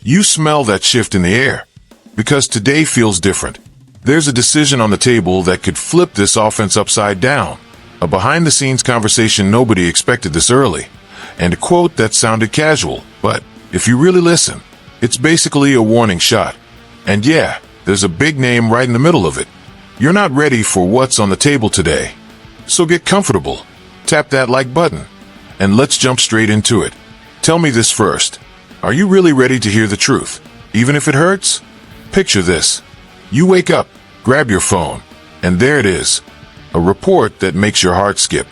You smell that shift in the air. Because today feels different. There's a decision on the table that could flip this offense upside down. A behind-the-scenes conversation nobody expected this early. And a quote that sounded casual, but if you really listen, it's basically a warning shot. And yeah, there's a big name right in the middle of it. You're not ready for what's on the table today. So get comfortable. Tap that like button. And let's jump straight into it. Tell me this first. Are you really ready to hear the truth, even if it hurts? Picture this. You wake up, grab your phone, and there it is. A report that makes your heart skip.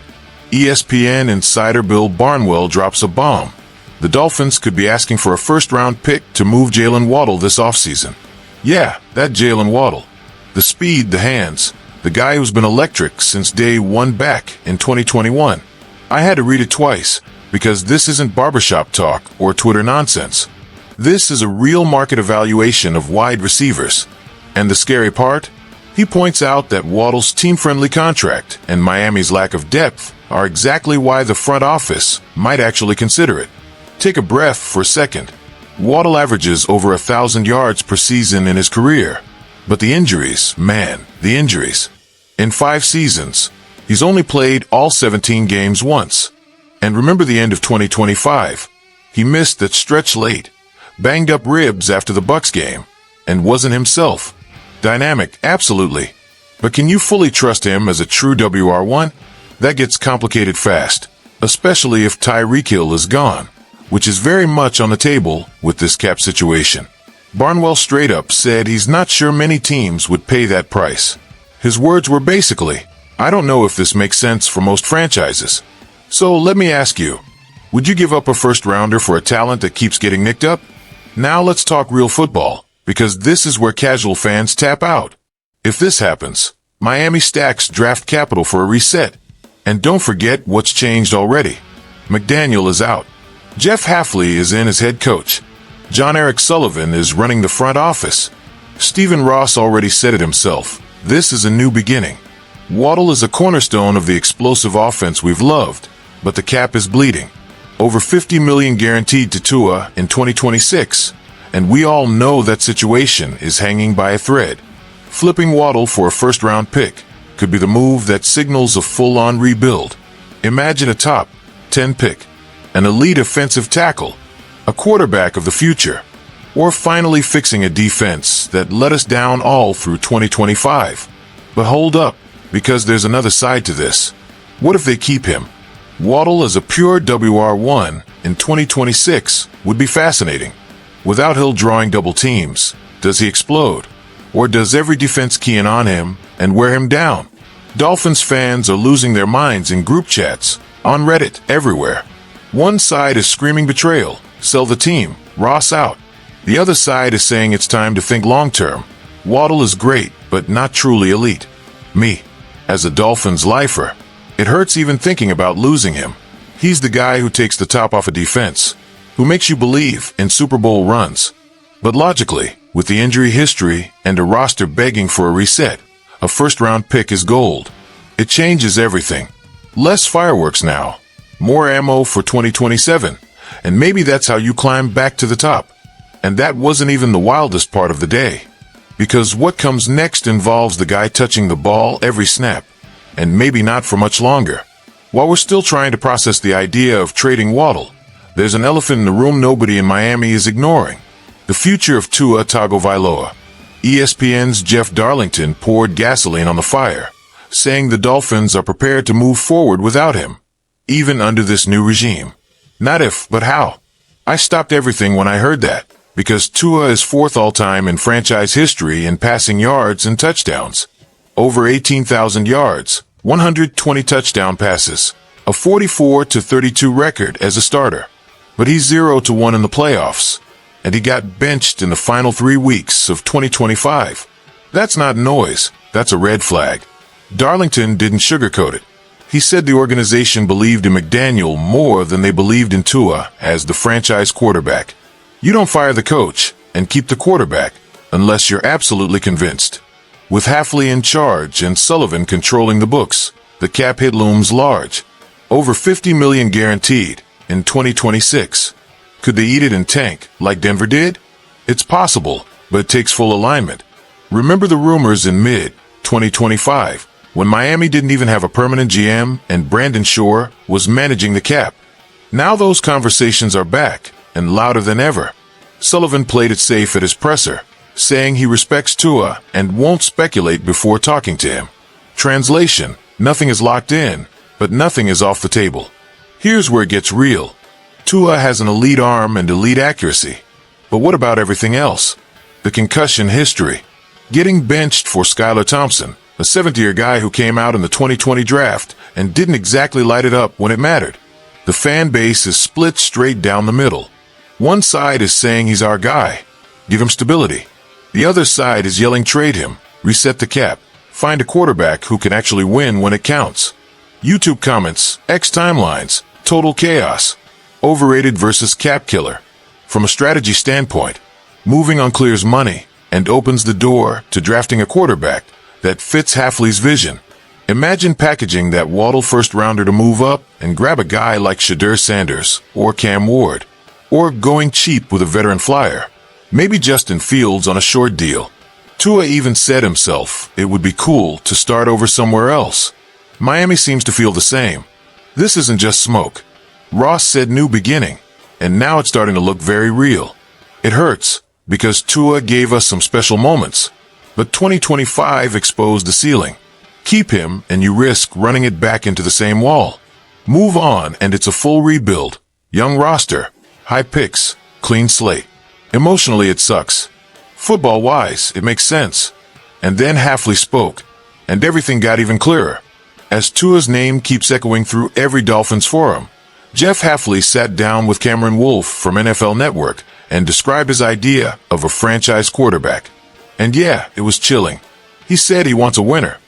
ESPN insider Bill Barnwell drops a bomb. The Dolphins could be asking for a first-round pick to move Jalen Waddle this offseason. Yeah, that Jalen Waddle. The speed, the hands, the guy who's been electric since day one back in 2021. I had to read it twice, because this isn't barbershop talk or Twitter nonsense. This is a real market evaluation of wide receivers. And the scary part? He points out that Waddle's team-friendly contract and Miami's lack of depth are exactly why the front office might actually consider it. Take a breath for a second. Waddle averages over 1,000 yards per season in his career. But the injuries, man, the injuries. In 5 seasons, he's only played all 17 games once. And remember the end of 2025. He missed that stretch late. Banged up ribs after the Bucs game, and wasn't himself. Dynamic, absolutely. But can you fully trust him as a true WR1? That gets complicated fast, especially if Tyreek Hill is gone, which is very much on the table with this cap situation. Barnwell straight up said he's not sure many teams would pay that price. His words were basically, I don't know if this makes sense for most franchises. So let me ask you, would you give up a first-rounder for a talent that keeps getting nicked up? Now let's talk real football, because this is where casual fans tap out. If this happens, Miami stacks draft capital for a reset. And don't forget what's changed already. McDaniel is out. Jeff Hafley is in as head coach. John Eric Sullivan is running the front office. Stephen Ross already said it himself. This is a new beginning. Waddle is a cornerstone of the explosive offense we've loved, but the cap is bleeding. Over $50 million guaranteed to Tua in 2026, and we all know that situation is hanging by a thread. Flipping Waddle for a first-round pick could be the move that signals a full-on rebuild. Imagine a top 10 pick, an elite offensive tackle, a quarterback of the future, or finally fixing a defense that let us down all through 2025. But hold up, because there's another side to this. What if they keep him? Waddle as a pure WR1 in 2026 would be fascinating. Without Hill drawing double teams, does he explode? Or does every defense key in on him and wear him down? Dolphins fans are losing their minds in group chats, on Reddit, everywhere. One side is screaming betrayal, sell the team, Ross out. The other side is saying it's time to think long-term. Waddle is great, but not truly elite. Me, as a Dolphins lifer, it hurts even thinking about losing him. He's the guy who takes the top off a defense, who makes you believe in Super Bowl runs. But logically, with the injury history and a roster begging for a reset, a first-round pick is gold. It changes everything. Less fireworks now. More ammo for 2027. And maybe that's how you climb back to the top. And that wasn't even the wildest part of the day. Because what comes next involves the guy touching the ball every snap. And maybe not for much longer. While we're still trying to process the idea of trading Waddle, there's an elephant in the room nobody in Miami is ignoring. The future of Tua Tagovailoa. ESPN's Jeff Darlington poured gasoline on the fire, saying the Dolphins are prepared to move forward without him, even under this new regime. Not if, but how. I stopped everything when I heard that, because Tua is 4th all-time in franchise history in passing yards and touchdowns. Over 18,000 yards, 120 touchdown passes, a 44-32 record as a starter. But he's 0-1 in the playoffs, and he got benched in the final 3 weeks of 2025. That's not noise, that's a red flag. Darlington didn't sugarcoat it. He said the organization believed in McDaniel more than they believed in Tua as the franchise quarterback. You don't fire the coach and keep the quarterback unless you're absolutely convinced. With Hafley in charge and Sullivan controlling the books, the cap hit looms large. Over $50 million guaranteed in 2026. Could they eat it and tank like Denver did? It's possible, but it takes full alignment. Remember the rumors in mid-2025, when Miami didn't even have a permanent GM and Brandon Shore was managing the cap. Now those conversations are back, and louder than ever. Sullivan played it safe at his presser, saying he respects Tua and won't speculate before talking to him. Translation: nothing is locked in, but nothing is off the table. Here's where it gets real. Tua has an elite arm and elite accuracy. But what about everything else? The concussion history. Getting benched for Skylar Thompson, a seventh-year guy who came out in the 2020 draft and didn't exactly light it up when it mattered. The fan base is split straight down the middle. One side is saying he's our guy. Give him stability. The other side is yelling trade him, reset the cap, find a quarterback who can actually win when it counts. YouTube comments, X timelines, total chaos. Overrated versus cap killer. From a strategy standpoint, moving on clears money and opens the door to drafting a quarterback that fits Hafley's vision. Imagine packaging that Waddle first-rounder to move up and grab a guy like Shadur Sanders or Cam Ward, or going cheap with a veteran flyer. Maybe Justin Fields on a short deal. Tua even said himself it would be cool to start over somewhere else. Miami seems to feel the same. This isn't just smoke. Ross said new beginning, and now it's starting to look very real. It hurts, because Tua gave us some special moments, but 2025 exposed the ceiling. Keep him, and you risk running it back into the same wall. Move on, and it's a full rebuild. Young roster, high picks, clean slate. Emotionally, it sucks. Football-wise, it makes sense. And then Hafley spoke, and everything got even clearer. As Tua's name keeps echoing through every Dolphins forum, Jeff Hafley sat down with Cameron Wolfe from NFL Network and described his idea of a franchise quarterback. And yeah, it was chilling. He said he wants a winner.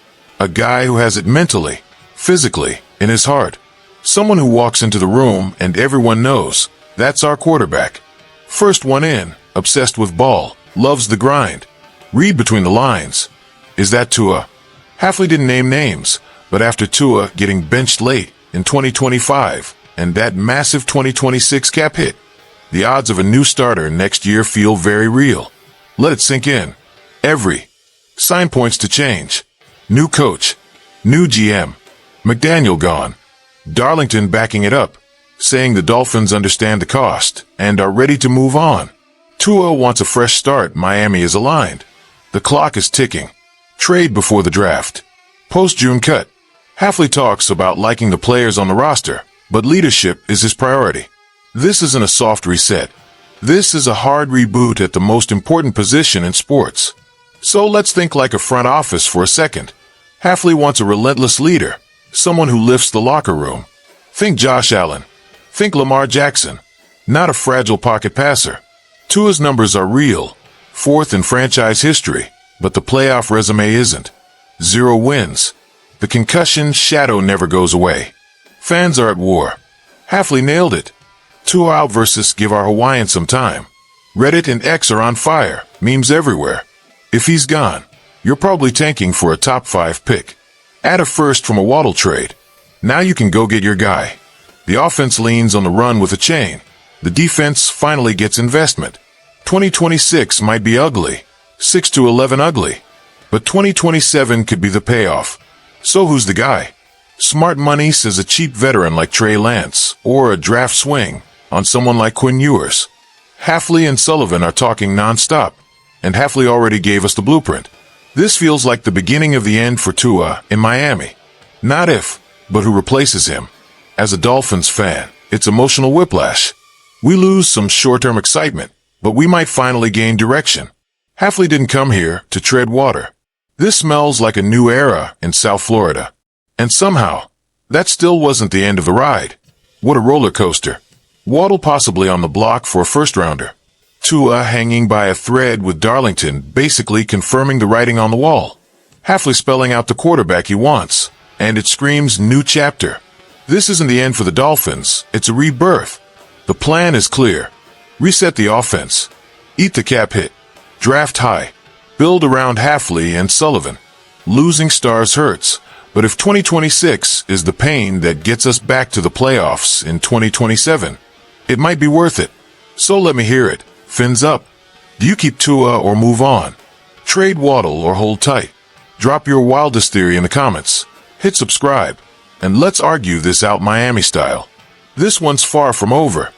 A guy who has it mentally, physically, in his heart. Someone who walks into the room and everyone knows, that's our quarterback. First one in, obsessed with ball, loves the grind. Read between the lines. Is that Tua? Hafley didn't name names, but after Tua getting benched late in 2025 and that massive 2026 cap hit, the odds of a new starter next year feel very real. Let it sink in. Every sign points to change. New coach, new GM, McDaniel gone, Darlington backing it up, saying the Dolphins understand the cost and are ready to move on. Tua wants a fresh start. Miami is aligned. The clock is ticking. Trade before the draft. Post-June cut. Hafley talks about liking the players on the roster, but leadership is his priority. This isn't a soft reset. This is a hard reboot at the most important position in sports. So let's think like a front office for a second. Hafley wants a relentless leader, someone who lifts the locker room. Think Josh Allen. Think Lamar Jackson. Not a fragile pocket passer. Tua's numbers are real, fourth in franchise history, but the playoff resume isn't. 0 wins. The concussion shadow never goes away. Fans are at war. Hafley nailed it. Tua out versus give our Hawaiian some time. Reddit and X are on fire, memes everywhere. If he's gone, you're probably tanking for a top 5 pick. Add a first from a Waddle trade. Now you can go get your guy. The offense leans on the run with a chain. The defense finally gets investment. 2026 might be ugly. 6-11 ugly. But 2027 could be the payoff. So who's the guy? Smart money says a cheap veteran like Trey Lance, or a draft swing on someone like Quinn Ewers. Hafley and Sullivan are talking nonstop, and Hafley already gave us the blueprint. This feels like the beginning of the end for Tua in Miami. Not if, but who replaces him. As a Dolphins fan, it's emotional whiplash. We lose some short-term excitement, but we might finally gain direction. Hafley didn't come here to tread water. This smells like a new era in South Florida. And somehow, that still wasn't the end of the ride. What a roller coaster. Waddle possibly on the block for a first-rounder. Tua hanging by a thread with Darlington basically confirming the writing on the wall. Hafley spelling out the quarterback he wants. And it screams new chapter. This isn't the end for the Dolphins, it's a rebirth. The plan is clear. Reset the offense. Eat the cap hit. Draft high. Build around Hafley and Sullivan. Losing stars hurts, but if 2026 is the pain that gets us back to the playoffs in 2027, it might be worth it. So let me hear it. Fins up. Do you keep Tua or move on? Trade Waddle or hold tight? Drop your wildest theory in the comments. Hit subscribe, and let's argue this out Miami style. This one's far from over.